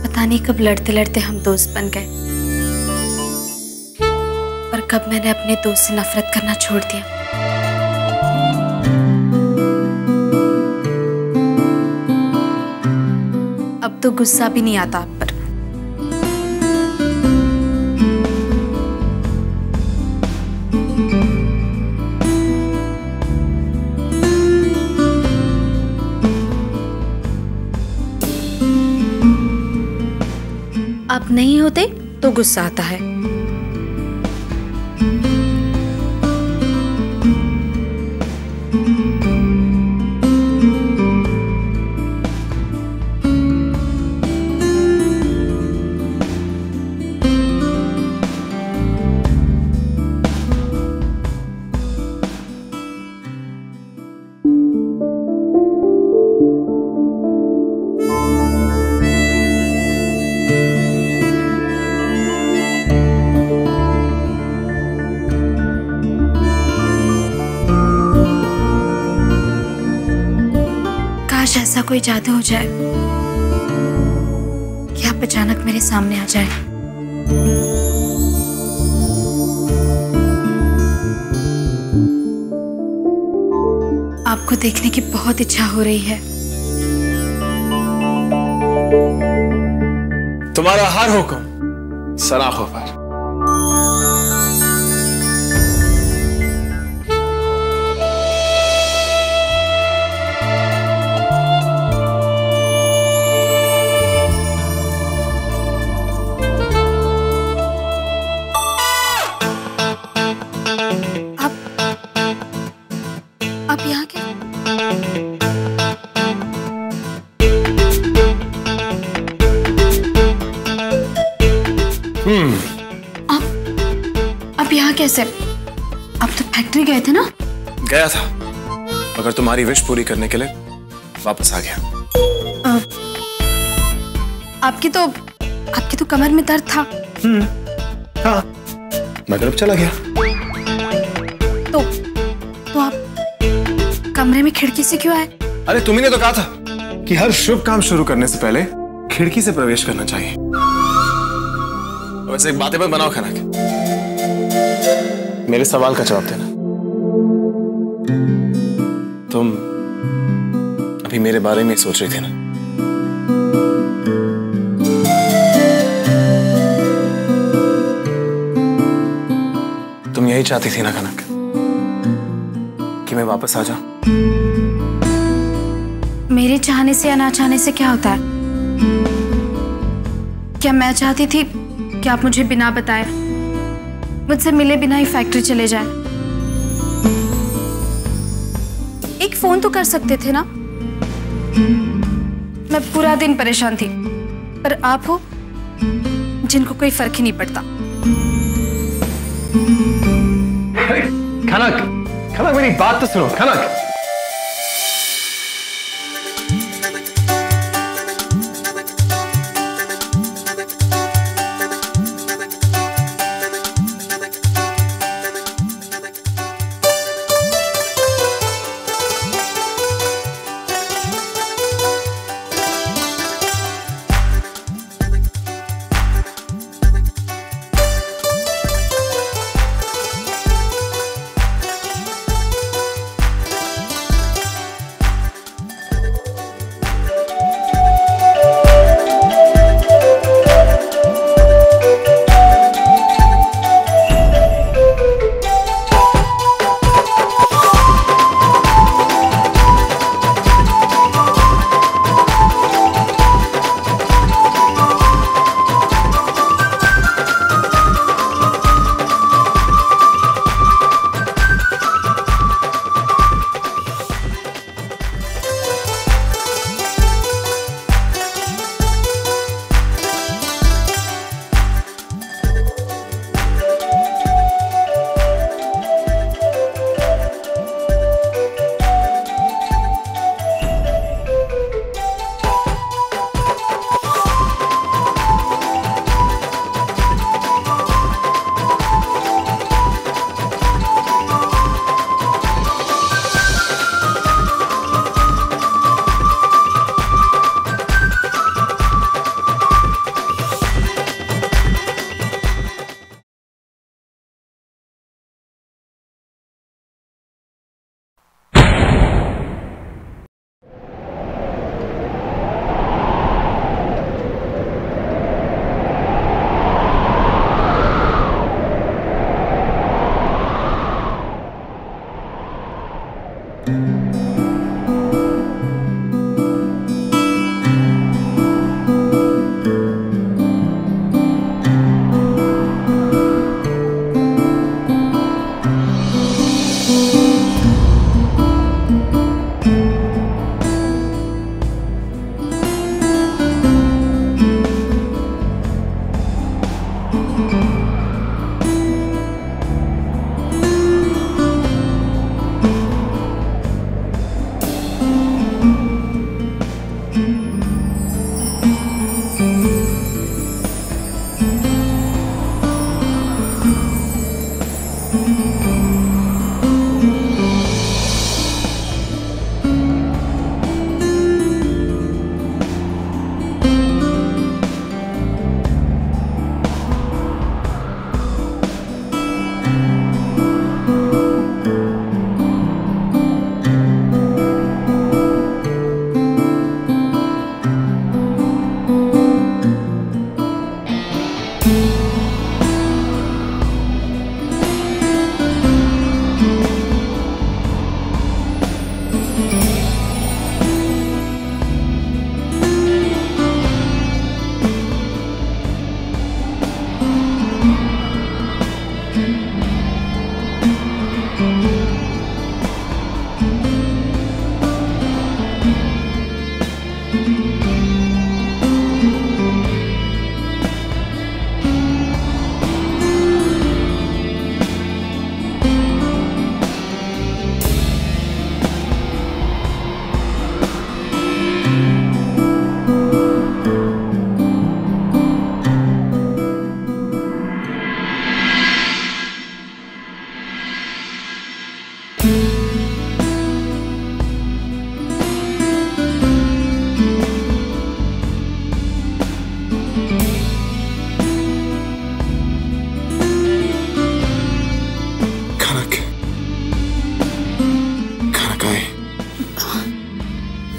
पता नहीं कब लड़ते लड़ते हम दोस्त बन गए और कब मैंने अपने दोस्त से नफरत करना छोड़ दिया। अब तो गुस्सा भी नहीं आता आप पर। आप नहीं होते तो गुस्सा आता है। काश ऐसा कोई जादू हो जाए कि आप अचानक मेरे सामने आ जाए। आपको देखने की बहुत इच्छा हो रही है। तुम्हारा हर हुक्म सराखों पर। आप यहाँ क्या? आप यहाँ कैसे? आप तो फैक्ट्री गए थे ना? गया था, मगर तुम्हारी विश पूरी करने के लिए वापस आ गया। आपकी तो कमर में दर्द था। हाँ, मगर अब चला गया। तो आप कमरे में खिड़की से क्यों आए? अरे तुम्ही ने तो कहा था कि हर शुभ काम शुरू करने से पहले खिड़की से प्रवेश करना चाहिए। वैसे एक बातें मत बनाओ खनक, मेरे सवाल का जवाब देना। तुम अभी मेरे बारे में सोच रही थी ना? तुम यही चाहती थी ना खनक कि मैं वापस आ जाऊं? मेरे चाहने से या ना चाहने से क्या होता है? क्या मैं चाहती थी कि आप मुझे बिना बताए, मुझसे मिले बिना ही फैक्ट्री चले जाएं? एक फोन तो कर सकते थे ना? मैं पूरा दिन परेशान थी, पर आप हो जिनको कोई फर्क ही नहीं पड़ता। खनक, खनक मेरी बात तो सुनो खनक।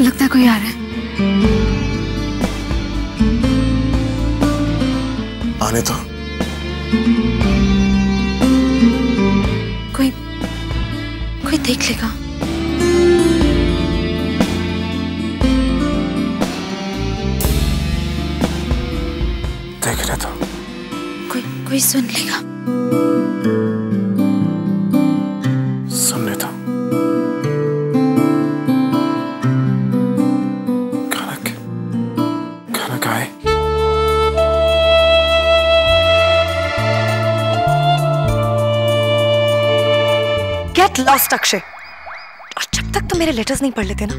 लगता है कोई आ रहा है। आने तो। कोई देख लेगा। देख रहे तो। कोई सुन लेगा। सुनने तो। Get lost, Akshay. और जब तक तुम मेरे लेटर्स नहीं पढ़ लेते ना,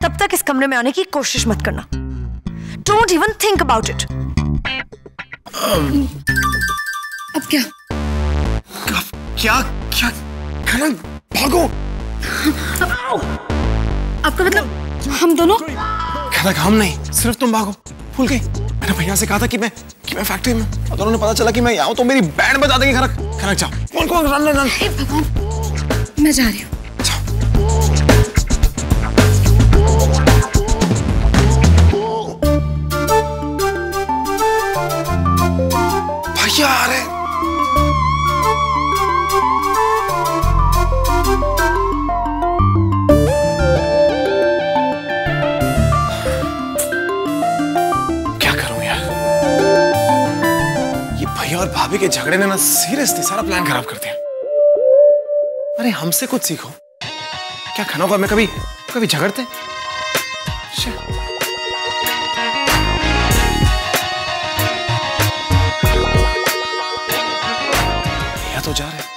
तब तक इस कमरे में आने की कोशिश मत करना। Don't even think about it. अब क्या? क्या खनक, भागो। आपका मतलब हम दोनों? खनक, हम नहीं, सिर्फ तुम भागो। भूल गई? मैंने भैया से कहा था कि मैं फैक्ट्री में, और दोनों ने पता चला कि मैं यहाँ हूँ तो मेरी बैंड बजा देंगे। खनक जाओ। कौन रन। हे भगवान, मैं जा रही हूँ। भैया आ रहे। क्या करूं यार, ये भैया और भाभी के झगड़े ने ना सीरियसली सारा प्लान खराब कर दिया। अरे हमसे कुछ सीखो। क्या खनक और मैं कभी झगड़ते? भैया तो जा रहे।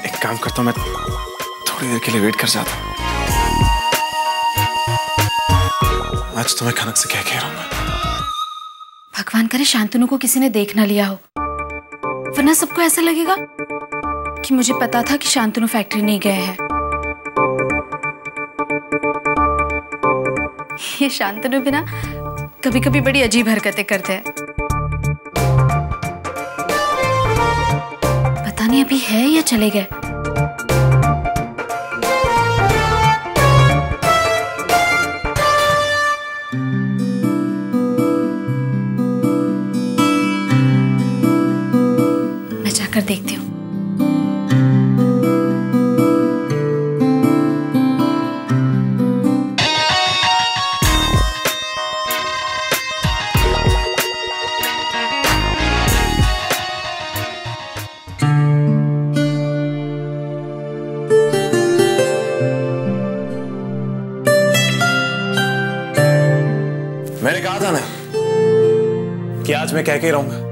एक काम करता हूं, मैं थोड़ी देर के लिए वेट कर जाता हूं। आज तो मैं खनक से क्या कह रहा हूँ। भगवान करे शांतनु को किसी ने देख ना लिया हो, वरना सबको ऐसा लगेगा कि मुझे पता था कि शांतनु फैक्ट्री नहीं गए हैं। ये शांतनु भी ना कभी कभी बड़ी अजीब हरकतें करते हैं। पता नहीं अभी है या चले गए। मैं जाकर देखती हूँ। मैंने कहा था ना कि आज मैं कह के रहूंगा।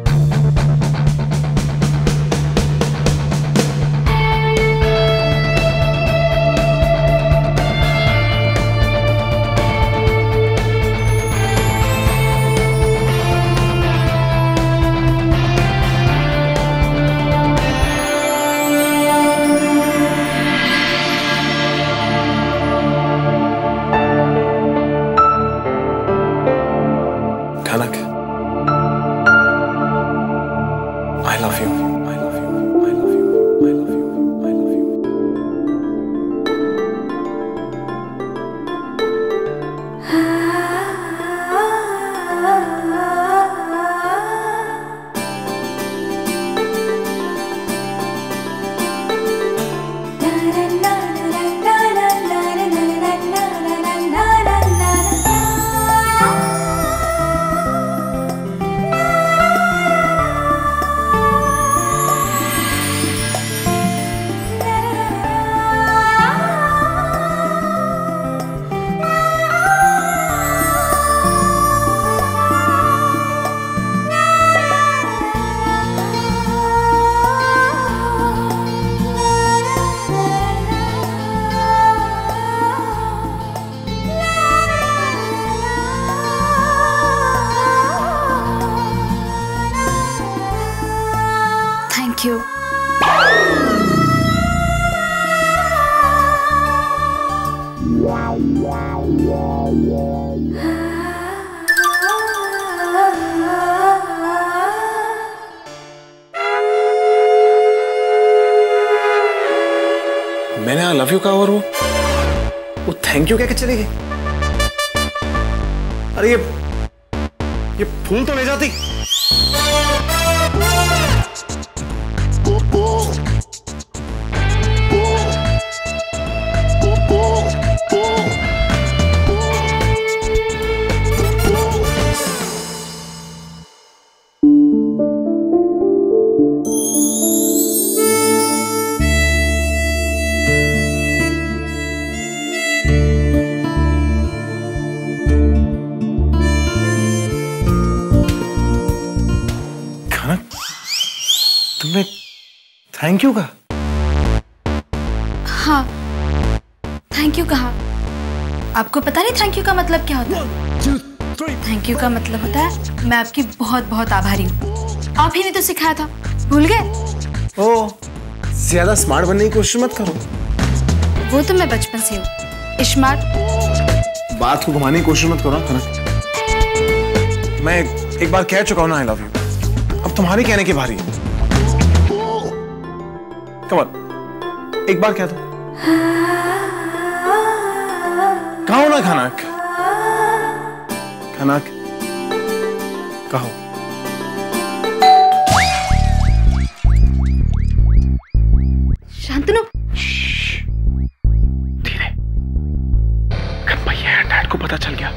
खनक, मैंने आई लव यू कहा और वो थैंक यू कह के चली गई। अरे ये फूल तो ले जाती। तुमने थैंक यू कहा? हाँ, थैंक यू कहा। आपको पता नहीं थैंक यू का मतलब क्या होता है? थैंक यू का मतलब होता है मैं आपकी बहुत बहुत आभारी हूँ। आप ही ने तो सिखाया था, भूल गए? ओह, ज्यादा स्मार्ट बनने की कोशिश मत करो। वो तो मैं बचपन से हूँ स्मार्ट। बात को घुमाने की कोशिश मत करो ना। मैं एक बार कह चुका हूँ ना आई लव यू, अब तुम्हारी कहने की बारी है। कम ऑन, एक बार कह दो। कहो ना खनक, खनक कहो। शांतनु, धीरे। अगर भैया डैड को पता चल गया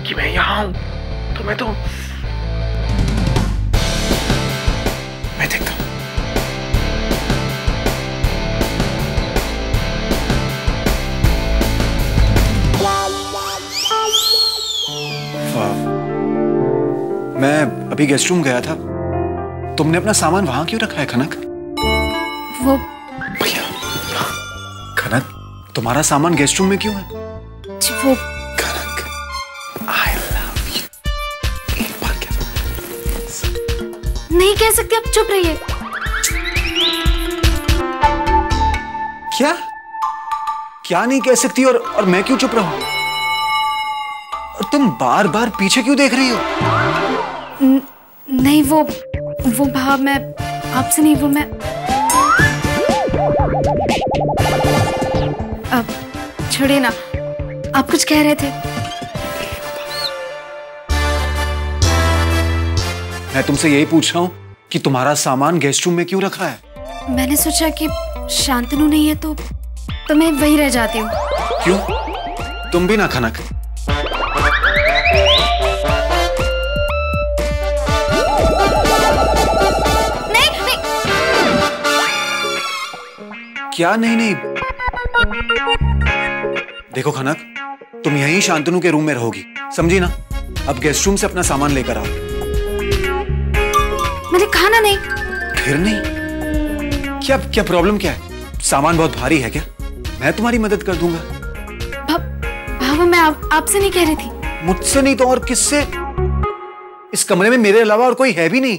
कि मैं यहां हूं तो मैं देखता हूं। मैं अभी गेस्ट रूम गया था। तुमने अपना सामान वहां क्यों रखा है खनक? वो भैया, खनक तुम्हारा सामान गेस्ट रूम में क्यों है? वो खनक, आई लव यू। एक बार कह। नहीं कह सकते, आप चुप रहिए। क्या क्या नहीं कह सकती और मैं क्यों चुप रहूं? और तुम बार बार पीछे क्यों देख रही हो? नहीं वो भाव मैं आपसे नहीं, वो मैं अब छोड़िए ना, आप कुछ कह रहे थे। मैं तुमसे यही पूछ रहा हूं कि तुम्हारा सामान गेस्ट रूम में क्यों रखा है? मैंने सोचा कि शांतनु नहीं है तो मैं वहीं रह जाती हूँ। क्यों? तुम भी ना खनक। क्या नहीं? देखो खनक, तुम यहीं शांतनु के रूम में रहोगी, समझी ना? अब गेस्ट रूम से अपना सामान लेकर आओ। मैंने कहा ना नहीं। फिर नहीं? क्या प्रॉब्लम क्या है? सामान बहुत भारी है क्या? मैं तुम्हारी मदद कर दूंगा। भाव मैं आपसे नहीं कह रही थी। मुझसे नहीं तो और किससे? इस कमरे में मेरे अलावा और कोई है भी नहीं।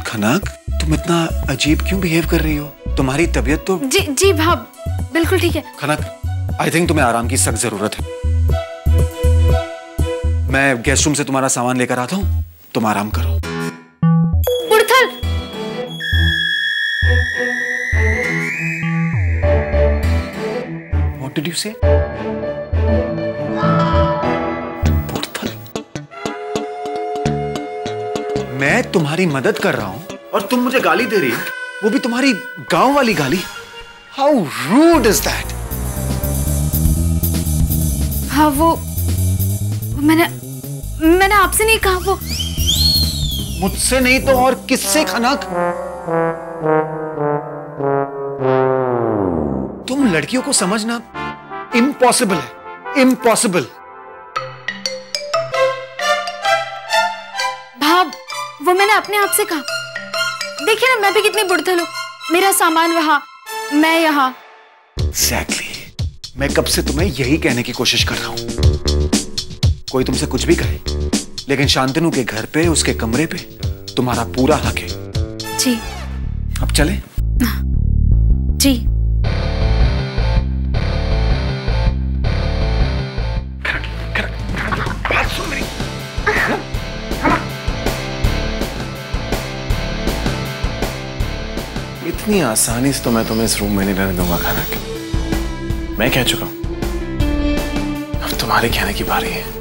खनक, तुम इतना अजीब क्यों बिहेव कर रही हो? तुम्हारी तबीयत तो जी भाव बिल्कुल ठीक है। खनक, आई थिंक तुम्हें आराम की सख्त जरूरत है। मैं गेस्ट रूम से तुम्हारा सामान लेकर आता हूं, तुम आराम करो। बुड़थल, What did you say? बुड़थल, मैं तुम्हारी मदद कर रहा हूं और तुम मुझे गाली दे रही हो, वो भी तुम्हारी गांव वाली गाली। How rude is that? हाँ वो मैंने आपसे नहीं कहा। वो मुझसे नहीं तो और किससे खनक? तुम लड़कियों को समझना इम्पॉसिबल है, इम्पॉसिबल। भाव वो मैंने अपने आप से कहा। देखिए ना मैं भी कितनी बुड़थल हूँ, मेरा सामान वहां, मैं यहाँ। Exactly. मैं कब से तुम्हें यही कहने की कोशिश कर रहा हूं। कोई तुमसे कुछ भी कहे, लेकिन शांतनु के घर पे, उसके कमरे पे तुम्हारा पूरा हक है। जी। अब चले? जी। खनक, खनक, खनक। इतनी आसानी से तो मैं तुम्हें इस रूम में नहीं रहने दूंगा खाना। मैं कह चुका हूं, अब तुम्हारे कहने की बारी है।